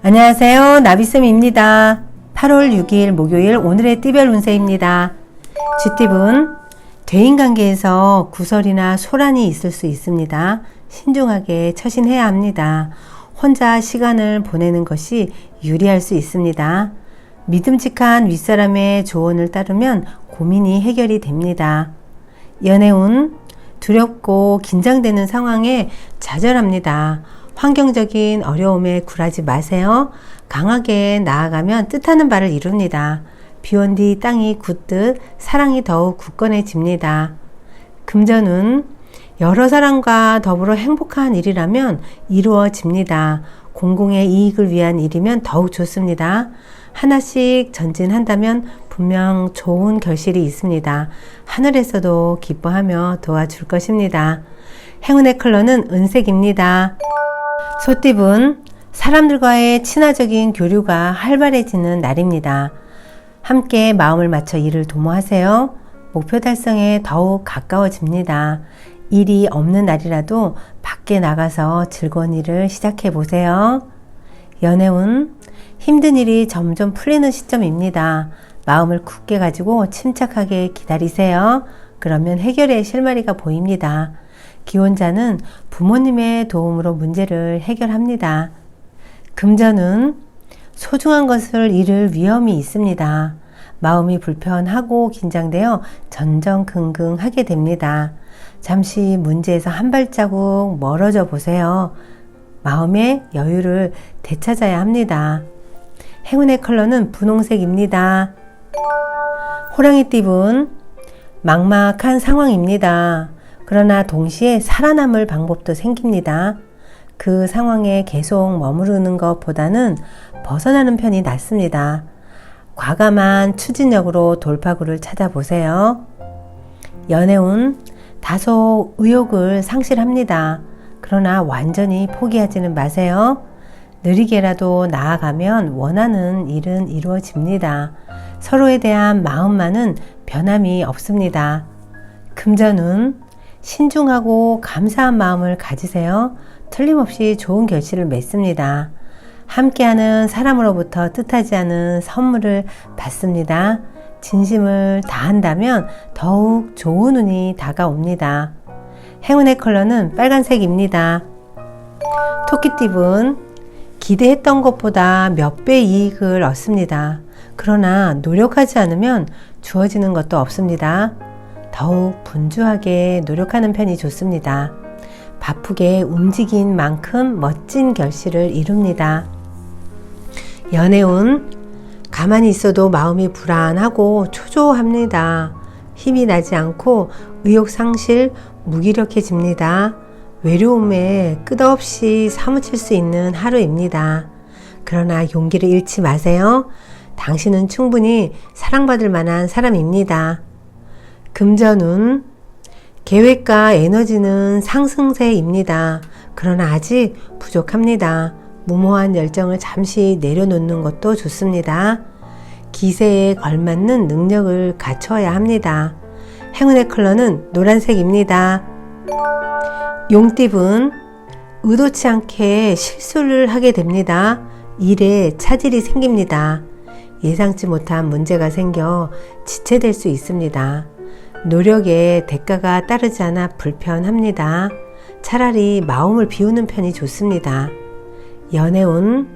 안녕하세요. 나비쌤입니다. 8월 6일 목요일 오늘의 띠별 운세입니다. 쥐띠분, 대인관계에서 구설이나 소란이 있을 수 있습니다. 신중하게 처신해야 합니다. 혼자 시간을 보내는 것이 유리할 수 있습니다. 믿음직한 윗사람의 조언을 따르면 고민이 해결이 됩니다. 연애운, 두렵고 긴장되는 상황에 좌절합니다. 환경적인 어려움에 굴하지 마세요. 강하게 나아가면 뜻하는 바를 이룹니다. 비온 뒤 땅이 굳듯 사랑이 더욱 굳건해집니다. 금전운, 여러 사람과 더불어 행복한 일이라면 이루어집니다. 공공의 이익을 위한 일이면 더욱 좋습니다. 하나씩 전진한다면 분명 좋은 결실이 있습니다. 하늘에서도 기뻐하며 도와줄 것입니다. 행운의 컬러는 은색입니다. 소띠분, 사람들과의 친화적인 교류가 활발해지는 날입니다. 함께 마음을 맞춰 일을 도모하세요. 목표 달성에 더욱 가까워집니다. 일이 없는 날이라도 밖에 나가서 즐거운 일을 시작해 보세요. 연애운, 힘든 일이 점점 풀리는 시점입니다. 마음을 굳게 가지고 침착하게 기다리세요. 그러면 해결의 실마리가 보입니다. 기혼자는 부모님의 도움으로 문제를 해결합니다. 금전은 소중한 것을 잃을 위험이 있습니다. 마음이 불편하고 긴장되어 전전긍긍하게 됩니다. 잠시 문제에서 한 발자국 멀어져 보세요. 마음의 여유를 되찾아야 합니다. 행운의 컬러는 분홍색입니다. 호랑이띠분, 막막한 상황입니다. 그러나 동시에 살아남을 방법도 생깁니다. 그 상황에 계속 머무르는 것보다는 벗어나는 편이 낫습니다. 과감한 추진력으로 돌파구를 찾아보세요. 연애운, 다소 의욕을 상실합니다. 그러나 완전히 포기하지는 마세요. 느리게라도 나아가면 원하는 일은 이루어집니다. 서로에 대한 마음만은 변함이 없습니다. 금전운, 신중하고 감사한 마음을 가지세요. 틀림없이 좋은 결실을 맺습니다. 함께하는 사람으로부터 뜻하지 않은 선물을 받습니다. 진심을 다한다면 더욱 좋은 운이 다가옵니다. 행운의 컬러는 빨간색입니다. 토끼띠분, 기대했던 것보다 몇 배 이익을 얻습니다. 그러나 노력하지 않으면 주어지는 것도 없습니다. 더욱 분주하게 노력하는 편이 좋습니다. 바쁘게 움직인 만큼 멋진 결실을 이룹니다. 연애운, 가만히 있어도 마음이 불안하고 초조합니다. 힘이 나지 않고 의욕 상실, 무기력해집니다. 외로움에 끝없이 사무칠 수 있는 하루입니다. 그러나 용기를 잃지 마세요. 당신은 충분히 사랑받을 만한 사람입니다. 금전운, 계획과 에너지는 상승세입니다. 그러나 아직 부족합니다. 무모한 열정을 잠시 내려놓는 것도 좋습니다. 기세에 걸맞는 능력을 갖춰야 합니다. 행운의 컬러는 노란색입니다. 용띠분, 의도치 않게 실수를 하게 됩니다. 일에 차질이 생깁니다. 예상치 못한 문제가 생겨 지체될 수 있습니다. 노력에 대가가 따르지 않아 불편합니다. 차라리 마음을 비우는 편이 좋습니다. 연애운,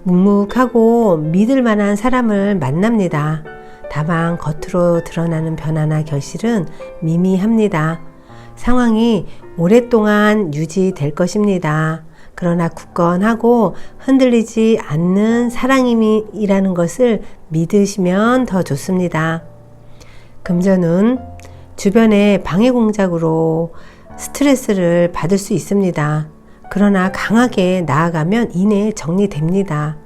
묵묵하고 믿을 만한 사람을 만납니다. 다만 겉으로 드러나는 변화나 결실은 미미합니다. 상황이 오랫동안 유지될 것입니다. 그러나 굳건하고 흔들리지 않는 사랑이라는 것을 믿으시면 더 좋습니다. 금전운, 주변의 방해 공작으로 스트레스를 받을 수 있습니다. 그러나 강하게 나아가면 이내 정리됩니다.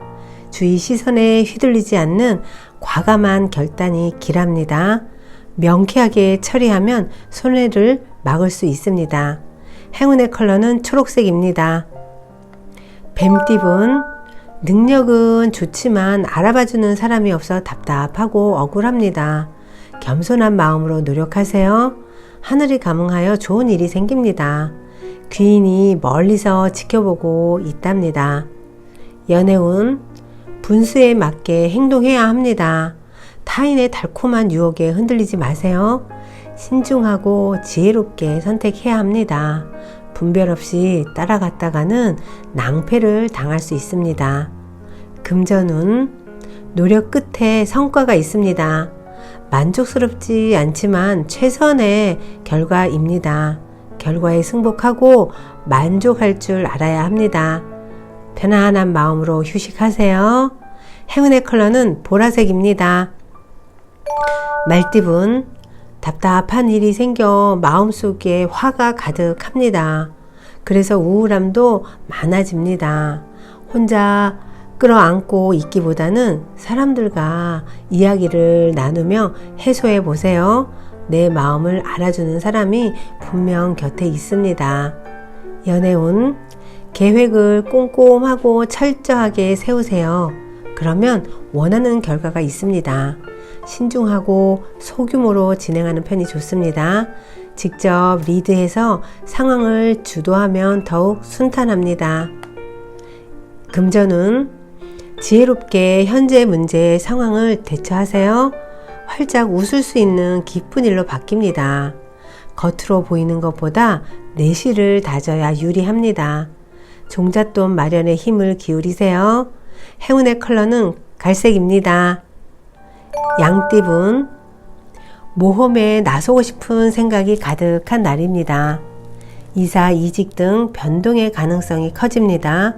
주위 시선에 휘둘리지 않는 과감한 결단이 길합니다. 명쾌하게 처리하면 손해를 막을 수 있습니다. 행운의 컬러는 초록색입니다. 뱀띠분, 능력은 좋지만 알아봐주는 사람이 없어 답답하고 억울합니다. 겸손한 마음으로 노력하세요. 하늘이 감응하여 좋은 일이 생깁니다. 귀인이 멀리서 지켜보고 있답니다. 연애운, 분수에 맞게 행동해야 합니다. 타인의 달콤한 유혹에 흔들리지 마세요. 신중하고 지혜롭게 선택해야 합니다. 분별 없이 따라갔다가는 낭패를 당할 수 있습니다. 금전운, 노력 끝에 성과가 있습니다. 만족스럽지 않지만 최선의 결과입니다. 결과에 승복하고 만족할 줄 알아야 합니다. 편안한 마음으로 휴식하세요. 행운의 컬러는 보라색입니다. 말띠분, 답답한 일이 생겨 마음속에 화가 가득합니다. 그래서 우울함도 많아집니다. 혼자 끌어안고 있기보다는 사람들과 이야기를 나누며 해소해 보세요. 내 마음을 알아주는 사람이 분명 곁에 있습니다. 연애운, 계획을 꼼꼼하고 철저하게 세우세요. 그러면 원하는 결과가 있습니다. 신중하고 소규모로 진행하는 편이 좋습니다. 직접 리드해서 상황을 주도하면 더욱 순탄합니다. 금전운, 지혜롭게 현재 문제의 상황을 대처하세요. 활짝 웃을 수 있는 기쁜 일로 바뀝니다. 겉으로 보이는 것보다 내실을 다져야 유리합니다. 종잣돈 마련에 힘을 기울이세요. 행운의 컬러는 갈색입니다. 양띠분, 모험에 나서고 싶은 생각이 가득한 날입니다. 이사, 이직 등 변동의 가능성이 커집니다.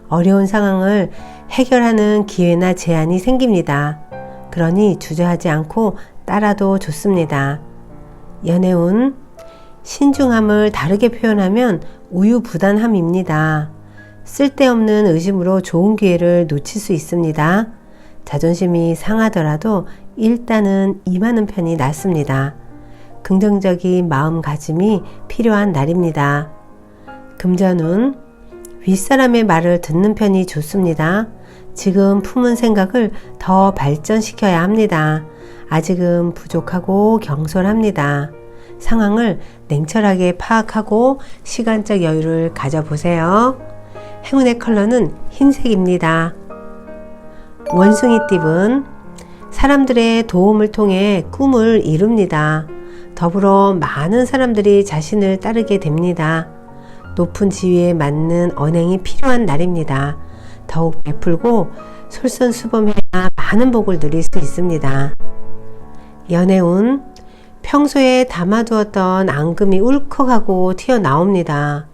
어려운 상황을 해결하는 기회나 제안이 생깁니다. 그러니 주저하지 않고 따라도 좋습니다. 연애운, 신중함을 다르게 표현하면 우유부단함입니다. 쓸데없는 의심으로 좋은 기회를 놓칠 수 있습니다. 자존심이 상하더라도 일단은 임하는 편이 낫습니다. 긍정적인 마음가짐이 필요한 날입니다. 금전운, 윗사람의 말을 듣는 편이 좋습니다. 지금 품은 생각을 더 발전시켜야 합니다. 아직은 부족하고 경솔합니다. 상황을 냉철하게 파악하고 시간적 여유를 가져보세요. 행운의 컬러는 흰색입니다. 원숭이띠분, 사람들의 도움을 통해 꿈을 이룹니다. 더불어 많은 사람들이 자신을 따르게 됩니다. 높은 지위에 맞는 언행이 필요한 날입니다. 더욱 베풀고 솔선수범해야 많은 복을 누릴 수 있습니다. 연애운, 평소에 담아두었던 앙금이 울컥하고 튀어나옵니다.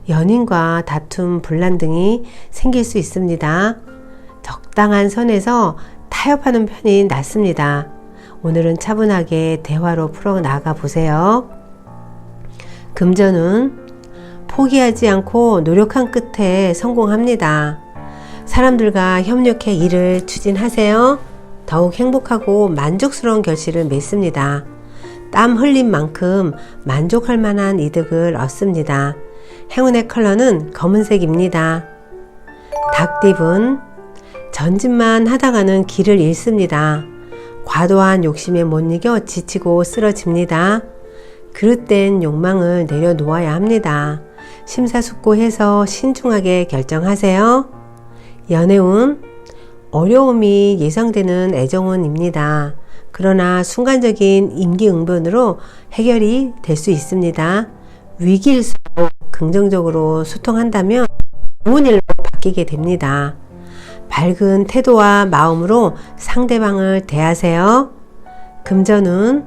연인과 다툼, 분란 등이 생길 수 있습니다. 적당한 선에서 타협하는 편이 낫습니다. 오늘은 차분하게 대화로 풀어나가 보세요. 금전운, 포기하지 않고 노력한 끝에 성공합니다. 사람들과 협력해 일을 추진하세요. 더욱 행복하고 만족스러운 결실을 맺습니다. 땀 흘린 만큼 만족할 만한 이득을 얻습니다. 행운의 컬러는 검은색입니다. 닭띠분, 전진만 하다가는 길을 잃습니다. 과도한 욕심에 못 이겨 지치고 쓰러집니다. 그릇된 욕망을 내려놓아야 합니다. 심사숙고해서 신중하게 결정하세요. 연애운, 어려움이 예상되는 애정운입니다. 그러나 순간적인 임기응변으로 해결이 될 수 있습니다. 위기일수록 긍정적으로 소통한다면 좋은 일로 바뀌게 됩니다. 밝은 태도와 마음으로 상대방을 대하세요. 금전운,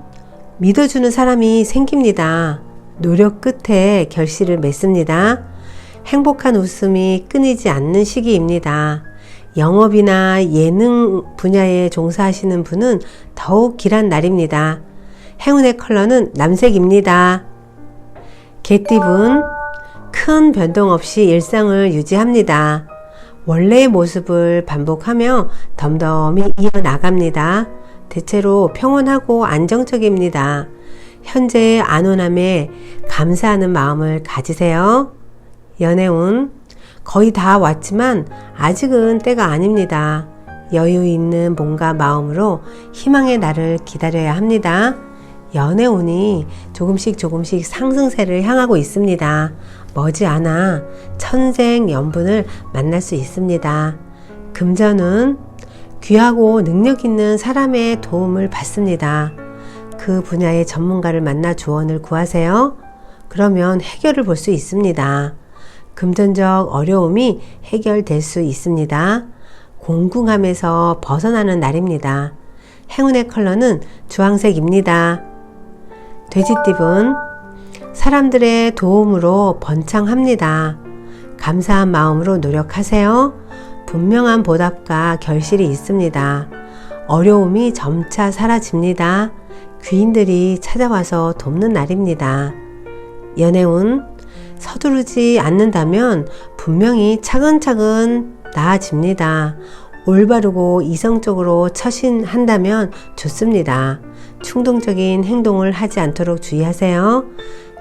믿어주는 사람이 생깁니다. 노력 끝에 결실을 맺습니다. 행복한 웃음이 끊이지 않는 시기입니다. 영업이나 예능 분야에 종사하시는 분은 더욱 길한 날입니다. 행운의 컬러는 남색입니다. 개띠분, 큰 변동 없이 일상을 유지합니다. 원래의 모습을 반복하며 덤덤히 이어나갑니다. 대체로 평온하고 안정적입니다. 현재의 안온함에 감사하는 마음을 가지세요. 연애운, 거의 다 왔지만 아직은 때가 아닙니다. 여유 있는 몸과 마음으로 희망의 날을 기다려야 합니다. 연애운이 조금씩 상승세를 향하고 있습니다. 머지않아 천생연분을 만날 수 있습니다. 금전운, 귀하고 능력 있는 사람의 도움을 받습니다. 그 분야의 전문가를 만나 조언을 구하세요. 그러면 해결을 볼 수 있습니다. 금전적 어려움이 해결될 수 있습니다. 공궁함에서 벗어나는 날입니다. 행운의 컬러는 주황색입니다. 돼지띠분, 사람들의 도움으로 번창합니다. 감사한 마음으로 노력하세요. 분명한 보답과 결실이 있습니다. 어려움이 점차 사라집니다. 귀인들이 찾아와서 돕는 날입니다. 연애운, 서두르지 않는다면 분명히 차근차근 나아집니다. 올바르고 이성적으로 처신한다면 좋습니다. 충동적인 행동을 하지 않도록 주의하세요.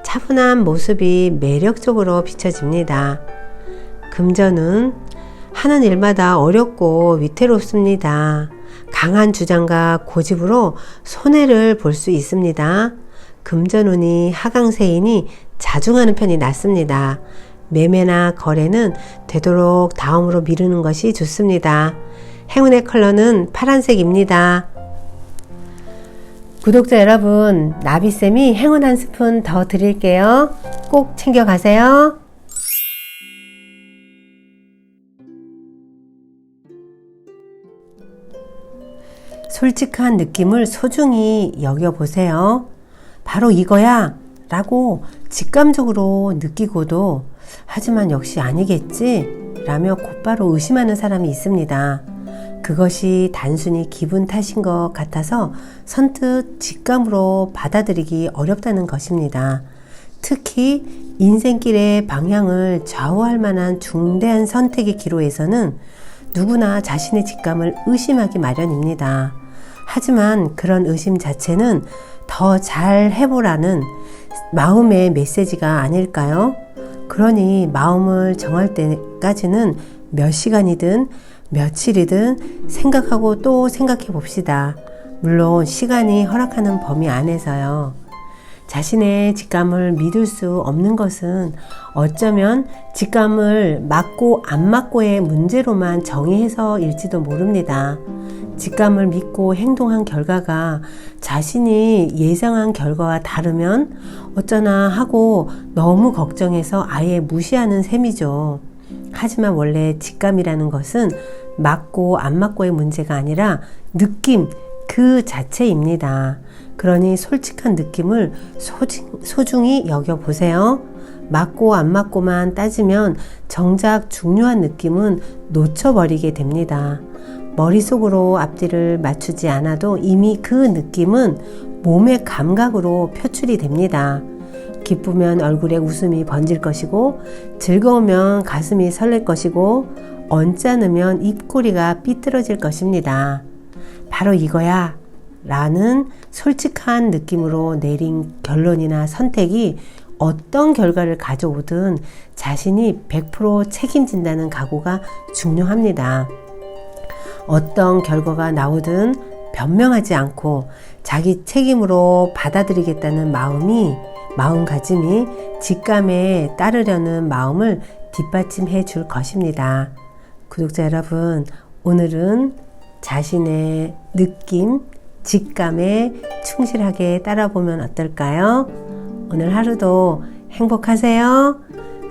차분한 모습이 매력적으로 비춰집니다. 금전은 하는 일마다 어렵고 위태롭습니다. 강한 주장과 고집으로 손해를 볼 수 있습니다. 금전운이 하강세이니 자중하는 편이 낫습니다. 매매나 거래는 되도록 다음으로 미루는 것이 좋습니다. 행운의 컬러는 파란색입니다. 구독자 여러분, 나비쌤이 행운 한 스푼 더 드릴게요. 꼭 챙겨가세요. 솔직한 느낌을 소중히 여겨보세요. 바로 이거야 라고 직감적으로 느끼고도 하지만 역시 아니겠지 라며 곧바로 의심하는 사람이 있습니다. 그것이 단순히 기분 탓인 것 같아서 선뜻 직감으로 받아들이기 어렵다는 것입니다. 특히 인생길의 방향을 좌우할 만한 중대한 선택의 기로에서는 누구나 자신의 직감을 의심하기 마련입니다. 하지만 그런 의심 자체는 더 잘 해보라는 마음의 메시지가 아닐까요? 그러니 마음을 정할 때까지는 몇 시간이든 며칠이든 생각하고 또 생각해 봅시다. 물론 시간이 허락하는 범위 안에서요. 자신의 직감을 믿을 수 없는 것은 어쩌면 직감을 맞고 안 맞고의 문제로만 정의해서일지도 모릅니다. 직감을 믿고 행동한 결과가 자신이 예상한 결과와 다르면 어쩌나 하고 너무 걱정해서 아예 무시하는 셈이죠. 하지만 원래 직감이라는 것은 맞고 안 맞고의 문제가 아니라 느낌 그 자체입니다. 그러니 솔직한 느낌을 소중히 여겨보세요. 맞고 안 맞고만 따지면 정작 중요한 느낌은 놓쳐버리게 됩니다. 머릿속으로 앞뒤를 맞추지 않아도 이미 그 느낌은 몸의 감각으로 표출이 됩니다. 기쁘면 얼굴에 웃음이 번질 것이고 즐거우면 가슴이 설렐 것이고 언짢으면 입꼬리가 삐뚤어질 것입니다. 바로 이거야 라는 솔직한 느낌으로 내린 결론이나 선택이 어떤 결과를 가져오든 자신이 100% 책임진다는 각오가 중요합니다. 어떤 결과가 나오든 변명하지 않고 자기 책임으로 받아들이겠다는 마음가짐이 직감에 따르려는 마음을 뒷받침해 줄 것입니다. 구독자 여러분, 오늘은 자신의 느낌, 직감에 충실하게 따라보면 어떨까요? 오늘 하루도 행복하세요.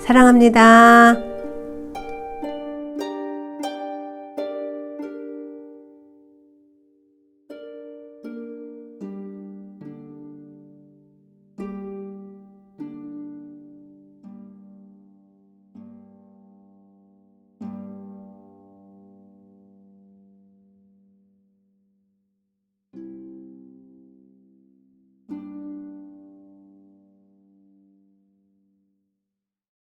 사랑합니다.